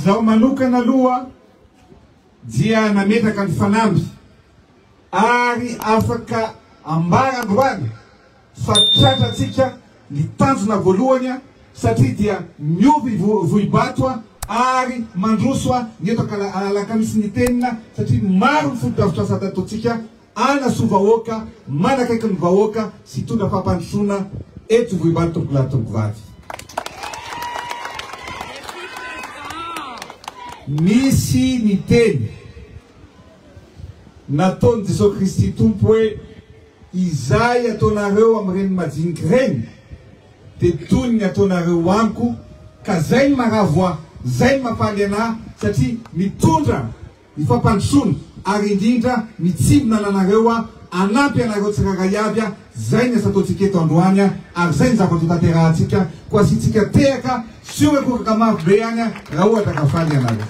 Zao manokana aloha dia nametraka ny fanamby ary afaka ambarandroany fa tratratsika ny tanjona voalohany satria dia miovy vohibatoa ary mandrosoa ny eto alakamisy ny tenina satria maro ny foto-davitra sady ataotsika anasova vahoaka manakaiky ny vahoaka sy tondra fampandrosoana eto vohibato tompolatongo vady. Misy ny teny nataony Jesosy Kristy tompo hoe izay ataonareo amin'ireny madinika reny dia toy ny ataonareo amiko ka zay ny maravoa zay ny mampaly anahy satria mitondra ny fampandrosoana ary indrindra mitsibona anareo anampy anareo tsirairay avy zay ny asa ataontsika eto androany ary zay ny zava-to tanterahantsika ko asitsika tehaka sy ekokaka maro be any raha ohatra ka faly anareo.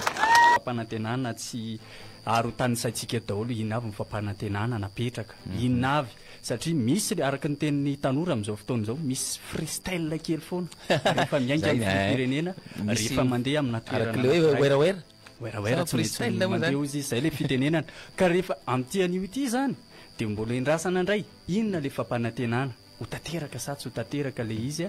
Fampanantenana tsy aro tanisaitsika daholo ino avy ny fampanantenana napetraka ino avy satria misy araka ny tenin'ny tanora amin'izao fotoana izao misy freestyle kely foana rehefa miainga amin'ny firenena rehefa mandeha amina toerana wera tsy maintsy mandeha izy zay le fitenenana ka rehefa amin'ity anio ity zany dia mbola endrasana indray inona le fampanantenana ho tanteraka sa tsy ho tanteraka le izy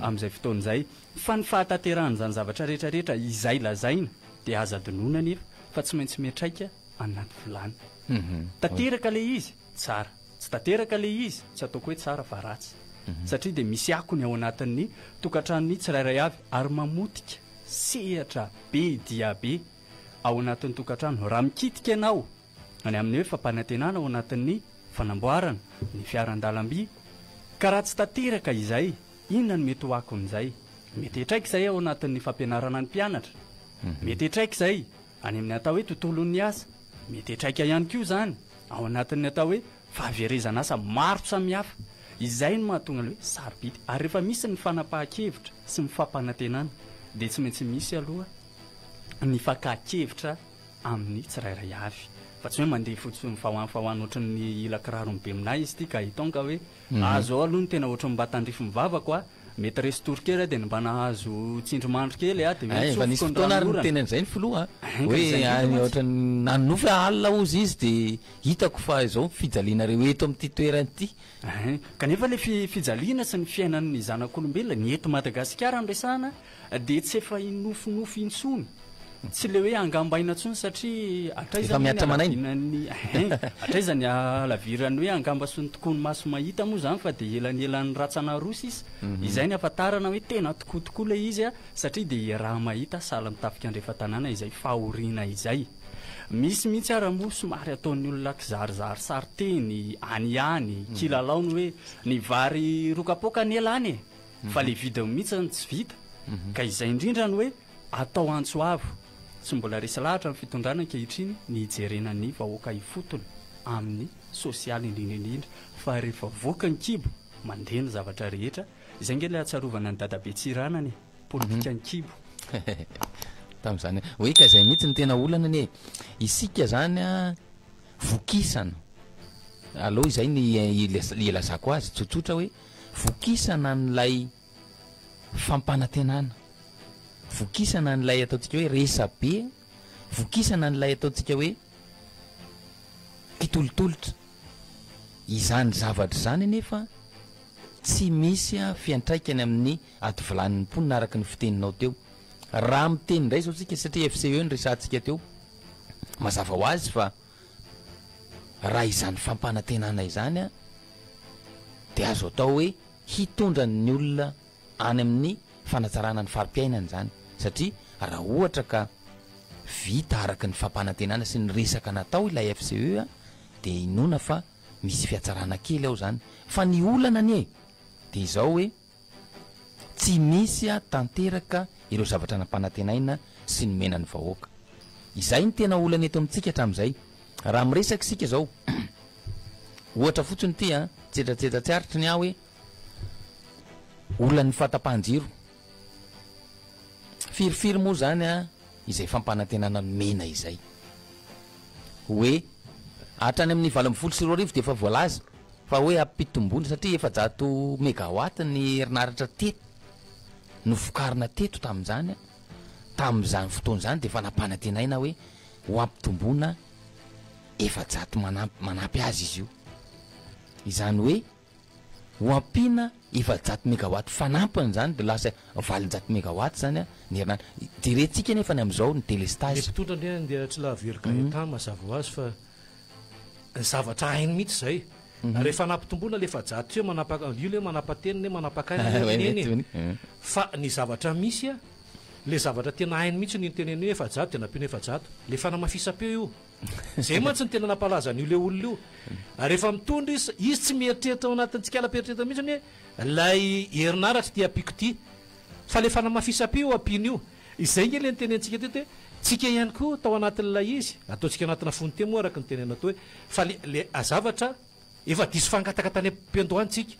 amin'izay fotoana izay fa ny fahatanterahana zany zavatra rehetrarehetra izay lazaina dia aza adinona nefa fa tsy maintsy miatraika anaty vilany tanteraka le izy tsara tsy tanteraka le izy tsy ataoko hoe tsara fa ratsy satria dia misy akony ao anatin'ny tokantranony tsirairay avy ary mamotika sehatra be dia be ao anatin'ny tokantrano raha mikitika ianao any amin'ny hoe fampanantenana ao anatin'ny fanamboarana ny fiaran-dalam-by ka raha tsy tanteraka izay inona ny mety ho akon'izay mety hetraika izay ao anatin'ny fampianarana ny mpianatra mety hetraika izay any amin'ny atao hoe tontolon'ny asa mety hetraika ihany koa zany ao anatin'ny atao hoe fahaverezana asa maro samihafa izay no mahatonga hoe sarobidy ary rehefa misy ny fanapahan-kevitra sy ny fampanantenana dia tsy maintsy misy aloha ny fakahakevitra amin'ny tsirairay avy fa tsy hoe mandeha fotsiny fahoany ohatran'ny ilakirarony be minahy izy ity ka hitonga hoe azo aloha ny tena ohatran'ny mba tandrify mivavako mety resy torokely dia mba nahazo tsindromandro kely dia nisy fotoana ary ny tenan'izay ny filoha hoe ohatrany nanofy alina ozy izy dia hitako fa izao fijalianareo eto amin'ity toerany ity kanefa le fijaliana sy ny fiainan'ny zanak'olombelona ny eto Madagasikara ny resahana dia tsy efa inofinofy intsony tsy le hoe angambaina ntsony satria atraizany alavirany hoe angamba sy ny tokony maso mahita moa zany fa dia elanelan'ny ratsana rosa izy izay ny afatarana hoe tena tokotokoa le izy satria dia raha mahita sala mitafika andrefa-tanàna izay fahoriana izay misy mihitsy ara-mo somary ataon'ny olona kizarizary sariteny anyany kilalaony hoe ny vary rokapoka ny elany fa le vidiny mihitsy tsy vita ka izay indrindrany hoe atao antsoavo tsy mbola resy lahatra amin'ny fitondrana ankehitriny ny hijerenan'ny vahoaka ifotony amin'ny sosialy indrindraindrindra fa rehefa voaka ny kibo mandeha ny zavatra rehetra izay nge le atsarovana ny dadabe tsiranany politika ny kibo tamin'izany hoe ka izay mihitsy ny tena olana ny isika zany vokisana aloha izay ny ilazako azy tsotsotra hoe vokisana n'lay fampanantenana vokisana n'lay ataontsika hoe resabe vokisana n'lay ataontsika hoe kitolotolotra izany zavatra zany nefa tsy misy fiantraikany amin'ny ato vilanin'ny mponina araka ny fiteninao teo raha miteny indray zao tsika satria FCE ny resantsika teo mazava ho azy fa raha izany fampanantenana izany dia azo atao hoe hitondra ny olona any amin'ny fanatsarana ny farim-piainana zany satria raha ohatra ka vita araka ny fampanantenana sy ny resaka natao ilay FCE dia inona fa misy fiatsarana kely ao zany fa ny olana ny dia izao hoe tsy misy tanteraka ireo zavatra nampanantenaina sy ny menany vahoaka izay ny tena olana eto amintsika hatramin'izay raha miresaka sika zao ohatra fotsiny ity tsetratsetsa tsy aritry ny aho hoe olany fahatapahan-jiro firifiry moa zany izay fampanantenana mena izay hoe hatrany amin'ny 24 dia efa voalaza fa hoe ampitombony satria 700 mégawatt ny herinaratra teto no fokarina teto tamin'izany tamin'izany fotoana zany de efa nampanantenaina hoe ho ampitomboana efa-jato manampy azy izy io, izany hoe ho ampiana efa-jato mégawatt fanampiny zany de lasa 20 mégawatt zany a ny herinandro. De rentsika nefa ny am'izao ny le délestage mpitondra ndray andeha tsy laverika etan mazava ho azy fa ny zavatra hainy mihitsy zay rehefa nampitomboana le efa-jato io io le manapa-teniny manapa-kainany fa ny zavatra misy a le zavatra tena hainy mihitsy ny teneny hoe efa-jato de nampiana efa-jato le fanamafisam-peo io zay mantsy ny tena nampalazany io le olona io. Rehefa mitondra izy tsy mieritreritra ao anatintsika ala-peritreritra mihitsy hoe lay herinaratra ty apiko ty fa le fanamafisam-peo io ampiny io. Izay nge le nytenentsika teto hoe tsika ihany koa tao anatin'ilay izy ataontsika anatina fonte moa araka ny tenena atao hoe fa le azavatra efa diso fangatakatany ampiandohantsika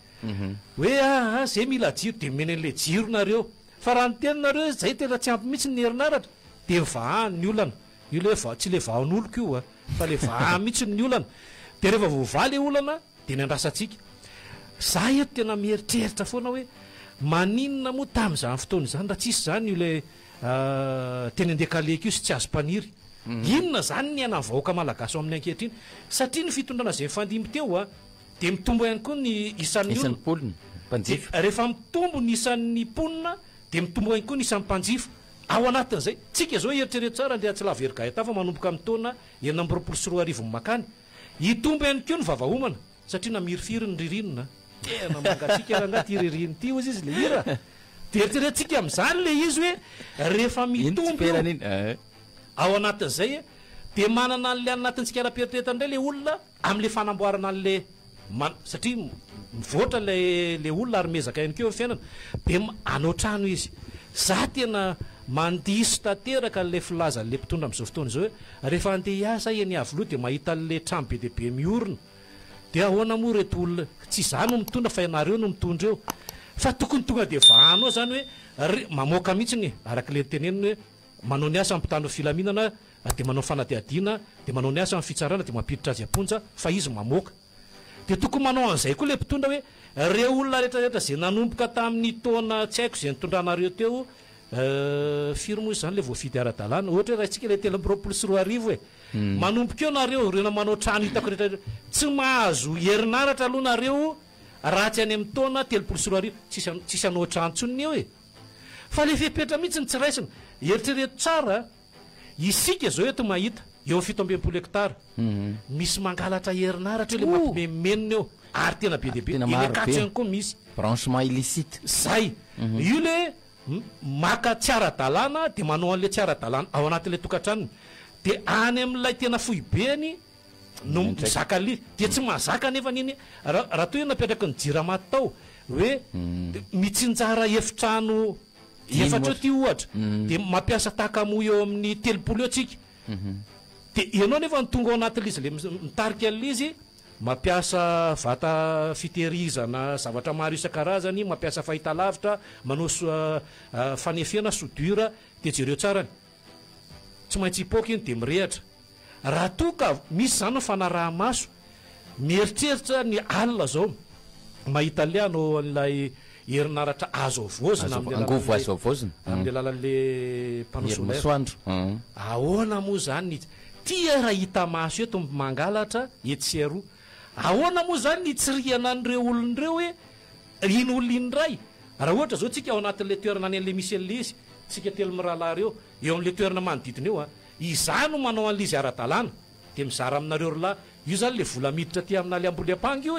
hoe zay mila jiro de meny an'le jiro nareo fa raha ny teninareo zay tena tsy ampy mihitsy ny herinaratra de vaany ny olana io le tsy le vaon'oloko io fa le va mihitsy ny olana de rehefa voava le olana de ny andrasatsika. Za eto tena mieritreritra foana hoe maninona moa tam'izany fotoana zany raha tsisy zany io le teny andekaleka io sy tsy azo mpaniry inona zany ny ana vahoaka malagasy amin'ny ankehitriny satria ny fitondrana zay mifandimby teo de mitombo ihany koa ny isan'ny polina mpanjifa. Rehefa mitombo ny isan'ny ponina de mitombo ihany koa ny isan'ny mpanjifa ao anatin'izay. Tsika zao eritrereto tsara ndeha tsy laverika eta fa manomboka amin'ny taona 2024 makany hitombo ihany koa ny vavahomana satria namiryfiry ny ririnina tena mangatsika raha anaty ririny ty ozy izy le hira de eritreretintsika amin'izany le izy hoe rehefa mitombo ao anatin'izay de manana an'le anatintsika ara-peritreritra indray le olona am'le fanamboarana an'le satria mivoatra le olona ary mezaka ihany keo amin'ny fiainana de anao trano izy. Za tena mandiso tanteraka le filaza le mpitondra am'izao fotoana zao hoe rehefa andeha hiasa eny avoloha de mahita le trano be deaibe miorona de ahoana moa reto olona tsy za no mitondra fa ianareo no mitondra eo fa tokony tonga de vahanao zany hoe mamoaka mihitsy araka le teneniny hoe manao ny asa ampitano filaminana de manao fanadiadiana de manao ny asa amin'ny fitsarana de mampiditra azy amponja fa izy mamoaka de tokony manao an'izay koa le mpitondra hoe re olona rehetrarehetra zay nanomboka tamin'ny taona tsy haiko zay nitondranareo teo firy moa zany le voafidy ara-dalàna ohatra hoe raha tsika le 324 manomboka eo nareo rena manao trano hitako rehetra tsy mahazo herinaratra aloha nareo raha tsy any amin'ny taona 324 tsisy anao trano tsoniny eo fa le fepetra mihitsy ny tsy raisina eritrereto tsara isika zao eto mahita eo 7 hektara misy mangalatra herinaratra eo le mampimemenina eo ary tena be deaibe ilekatsy ihany koa misy branchement illicite zay io le maka tsy ara-dalàna de manao an'le tsy ara-dalàna ao anatin'le tokantranony de any amin'ilay tena foibeny no mizaka lizy de tsy mahazaka nefa niny raha toy napetraka ny jiramaty tao hoe mitsinjara efitrano efatra eo ty ohatra de mampiasa takamo eo amin'ny 30 eo atsika de ianao nefa ny tonga ao anatin'le izy le mitarika an'izy mampiasa vata fitehirizana zavatra maro isan-karazany mampiasa fahitalavitra manao fanefena sodura de jereo tsarany tsy maintsy hipoka iny de mirehatra raha toka misy zany no fanaraha-maso mieritreritra ny alina zao mahita le anao an'ilay herinaratra azo avozina amin'le lalan'le panosoandro ahoana moa zany tia raha hita maso eto mangalatra etsy aroa ahoana moa zany ny tsiriana an'ireo olon'ireo hoe iny olona indray raha ohatra zao tsika ao anatin'le toerana any an'le misy an'le izy tsika telo mirahalahy reo eo am'le toerana manodidina eo izano manao an'izy ara-dalàna de mizara aminareo rolahy io zany le vola miditra ty amina le amboly ampangy io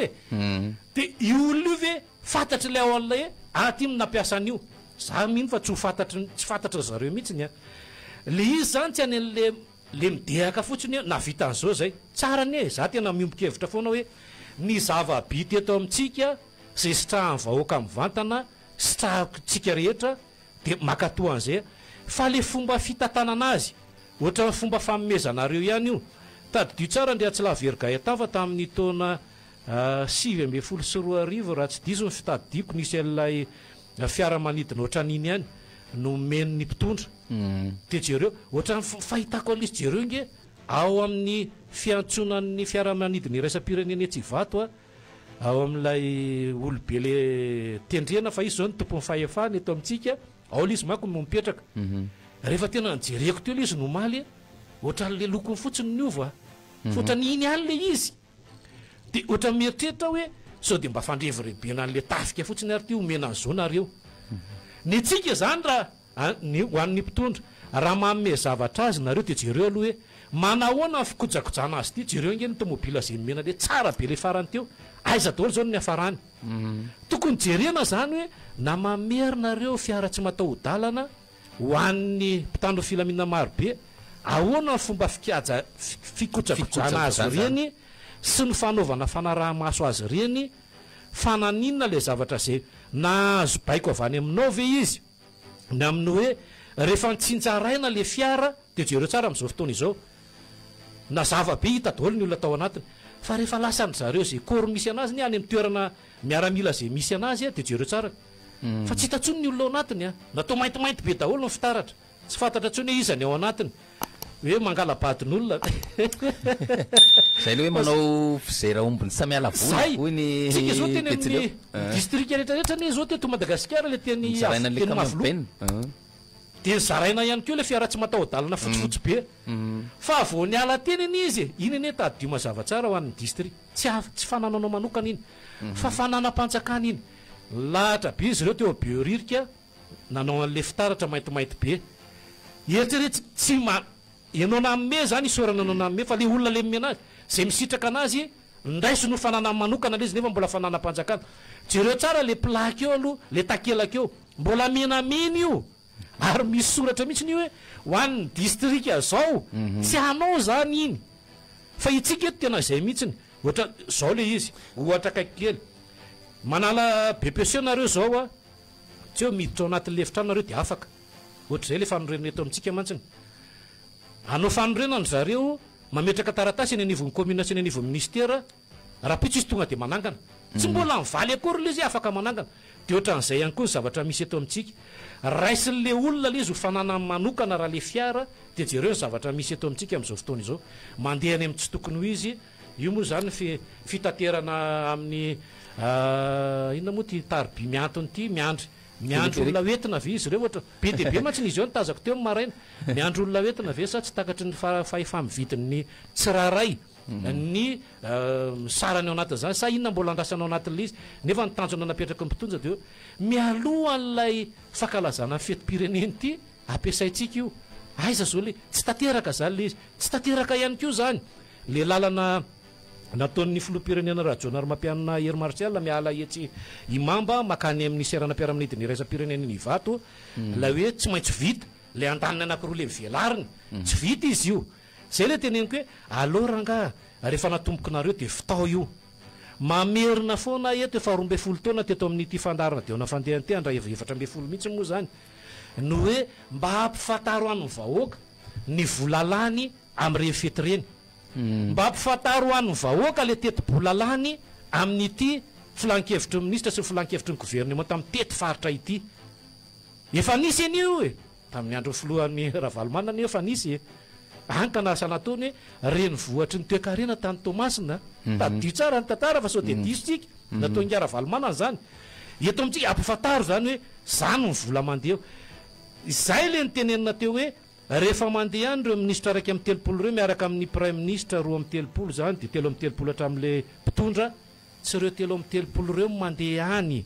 de io olona io ve fantatry le ao an'lay ty nampiasa an'io za mino fa tsy fantatra zareo mihitsy le izy zany tsy any an'le midehaka fotsiny na vita an'izao zay tsara ny za tena miombokevitra foana hoe ny zava-by teto amintsika zay sitrahany vahoaka mivantana sitrahatsika rehetra de makatoa an'izay fa le fomba fitantanana azy ohatra fomba famomezanareo ihany io tadidio tsara ndrea tsy lavergaetan fa tamin'ny taona 7 raha tsy diso ny fitadidiako nisy an'ilay fiaramanidina ohatran'iny ihany no men'ny mpitondra de jereo ohatra fahitako an'izy jereo nge ao amin'ny fiantsonan'ny fiaramanidina iraisam-pirenena tsy vato ao amin'ilay olobe le tendrena fa izy zao ny tompony fahefany eto amintsika ao l izy manko no mipetraka rehefa tena nijereko teo le izy nomaly ohatran'le lokony fotsiny niova fotrany iny any le izy de ohatra mieritreritra hoe sao de mba fandrevirebena an'le tafika fotsiny ary ty omena an'izao nareo ny tsika zany raha ho an'ny mpitondra raha manome zavatra azy nareo de jereo aloha hoe manahoana ny fikojakojana azy ty jereo nge ny tomobila zay nomena le tsara be le farany teo aiza daholo zao ny hafarany tokony jerena zany hoe na mamerinareo fiara tsy matao dalana ho an'ny mpitandro filamina marobe ahoana ny fomba fikojakojana azy reny sy ny fanaovana fanaraha-maso azy reny fananinona le zavatra zay na azo baiko avy any aminao ve izy na amin'ny hoe rehefa nitsinjaraina le fiara de jereo tsara am'izao fotoana izao na zavabe hita daholo ny olona atao anatiny fa rehefa lasany zareo zay kory misy anazy ny any amin'ny toerana miaramila zay misy anazy de jereo tsara fa tsy hitatsony ny olona ao anatiny natao maintimainty be daholo ny fitaratra tsy fantatra tsony hoe izany ao anatiny hoe mangalabadin'olona zay le hoe manao fizera ombony samiala voly tsika zao teny amin'ny distrika rehetrarehetra ne zao teto Madagasikara le teny mavolo de zaraina ihany keo le fiara tsy matao-dalana fotsifotsy be fa vo ny ala teny iny izy iny ane tady mazava tsara ho an'ny distrik tsy fanananao manokana iny fa fananam-panjakana iny lahatra be izy ireo teo bioririka nanao an'le fitaratra maintimainty be eritreretra tsy ianao namme zany isorana anao namme fa le olona le mena azy zay misitraka anazy ndraiso no fanana manokana le izy nefa mbola fananam-panjakana jereo tsara le plaque eo aloha le takelaka eo mbola menamena io ary misy soratra mihitsy ny hoe ho an'ny distrika zao tsy anao zany iny fa itsika eto tena zay mihitsiny ohatra zao le izy ohatra kaiky kely manala BPC nareo zao a tsy eo miditra ao anatin'ny lefitra nareo de afaka ohatra zay le fanorenana eto amintsika mantsiny anao fanorenana zareo mametraka taratasy eny anivon'ny commune sy eny anivon'ny ministera raha pitsy izy tonga de manangana tsy mbola mivaly akory le izy afaka manangana de ohatran'izay ihany koa ny zavatra misy eto amintsika raisin'le olona le izy ho fanana manokana raha le fiara de jereo ny zavatra misy eto amintsika am'izao fotoana izao mandeha any amin'ny tsy tokony ho izy io moa zany fitaterana amin'ny inona moa ty tarby miantony ty miandro olona oentina ve izy reo ohatra be de be mantsiny izy eo ny tazako teo maraina miandro olona oentina ve sa tsy takatry ny fahefamividin'ny tsiraray ny sarany ao anatin' zany sa inona mbola andrasanao anatin'le izy nefa nitanjona napetraka mpitonja de mialoha an'lay fakalazana fetim-pireneny ty ampiasaitsika io aiza zao le tsy tateraka zany le izy tsy tateraka ihany keo zany le lalana nataon'ny filoha-pirenena rajonary mampianina hery martial miala etsy imamba makany amin'ny serana mpiaraminidi ny raisam-pirenena ny vato la hoe tsy maintsy vita le andaniny anankiroa le mivelariny tsy vita izy io zay le teneniko hoe aloranga rehefa natomboky nareo de fitao io mamerina foana eto efa 12 taona teto amin'n'ity fandarana de nafandehan te andra 7 mihitsy moa zany no hoe mba hampifantaro an'ny vahoaka ny volalany am'ireny fety reny mba hampifantaro an'ny vahoaka le teti-bolalany amin'ity filankevitry ny ministra sy ny filankevitry ny gouvernement tamin'ny tety faritra ity efa nisy an'io e tamin'ny andro filohan'ny Ravalomanana io efa nisy anka na sanatony reny vohatry ny toekarena tany Tomasina tadio tsara ny tantara fa sao de disitsika natao ngara Valomanana zany eto amintsika ampifantaro zany hoe zany ny vola mandeha izay le nytenenina teo hoe rehefa mandeha any reo ministra raiky amin'ny 30 reo miaraka amin'ny prime ministre 2 amin'ny 30 zany de 3 amin'ny 30 hatramin'le mpitondra tsy reo 3 amin'ny 30 reo mandeha any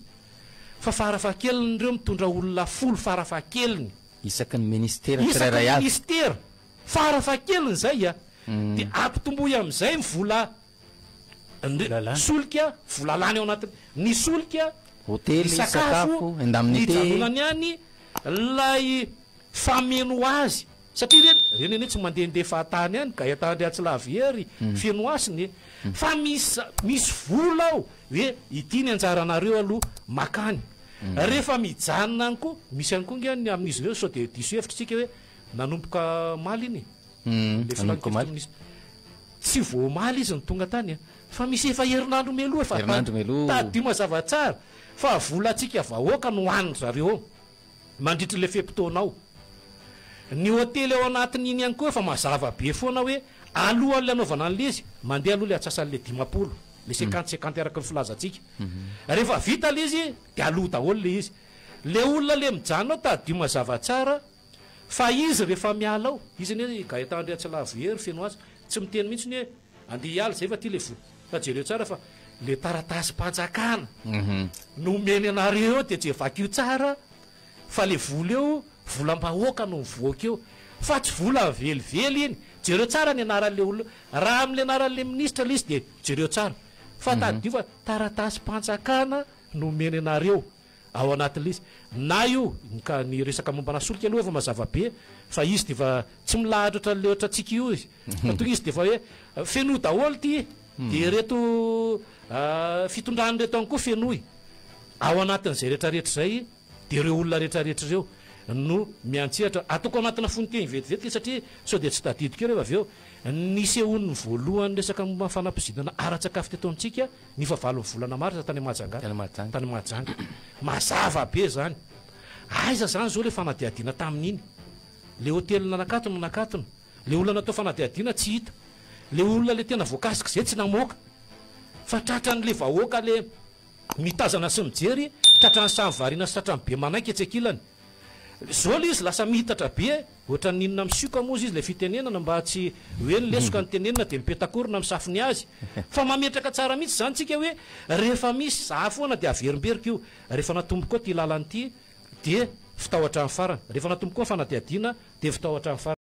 fa farafahakeliny reo mitondra olona 10 farafahakeliny isaky ny ministera tsirairay avy ministera farafahakeliny zay de ampitomboy am'izay vola solika volalany ao anatiny ny solika hotely sakafo endaminy janonany any lay fameno azy satria reny eny tsy mandehandeha fahatany any ka atandry atsylaviery feno asiny fa misy vola ao hoe ity ny anjaranareo aloha makany rehefa mijanona any koa misy any koa ngany amin'izy ireo sao de diso hevitritsika hoe nanomboka maly iny tsy voamaly izy ny tonga tany fa misy efa herinandro meloa efatady mazava tsara fa vola atsika vahoaka no hoaniny zareo mandritry le fepitoanao ny hotely ao anatiny iny ihany koa efa mazava be foana hoe alohan'le anaovana an'le izy mandeha aloha le atsasan'le 50 le 50 araka ny filazatsika rehefa vita le izy de aloha daholo le izy le olona le mijanonao tadio mazava tsara fa izy rehefa miala ao izy ny hoe gaetandre tsy lavery feno azy tsy miteny mihitsy ny hoe andeha hiala zay fa ty le vola fa jereo tsara fa le taratasy mpanjakana nomeny anareo de tsy vakio tsara fa le vola eo volam-bahoaka no mivoaka eo fa tsy vola velively iny jereo tsara ny anaran'le olona raha am'le anaran'le ministra le izy de jereo tsara fa tadio fa taratasy mpanjakana nomeny anareo ao anatin'le izy na io ka ny resaka mombana solika aloha efa mazava be fa izy de fa tsy milahatra ohatran'le ohatra tsika io izy fa tonga izy de fa hoe feno daholo ty de reto fitondrany reto any koa fenoy ao anatin'izay rehetrarehetra zay de reo olona rehetrarehetra reo no miantsehatra ataoko anatina fonteny vetivetiky satria sao de tsy tadidiko rehefa avy eo nisehon'ny voalohany resaka momba fanampizinana ara-tsakafo tetontsika ny favalo volana marsa tany Mahajanga mazava be zany aiza zany zao le fanadiadina tamin'iny le hotely nanakatona le olona natao fanadiadina tsy hita le olona le tena voakasika zay tsy namoaka fa tratran'le vahoaka le mitazana sy mijery tratrany samy variana sy tratrany be manaiky etsekilany zao le izy lasa mihitatra be ohatra ninona misiko moa izy le fitenenana mba tsy hoe nylesoka ny tenenina de mipetakorona misafiny azy fa mametraka tsara mihitsy zany tsika hoe rehefa misy za foana de averimberika io rehefa natombo koa ty lalany ty de fitahoatra ny farany rehefa natombo koa fanadiadina de fitahoatra ny farany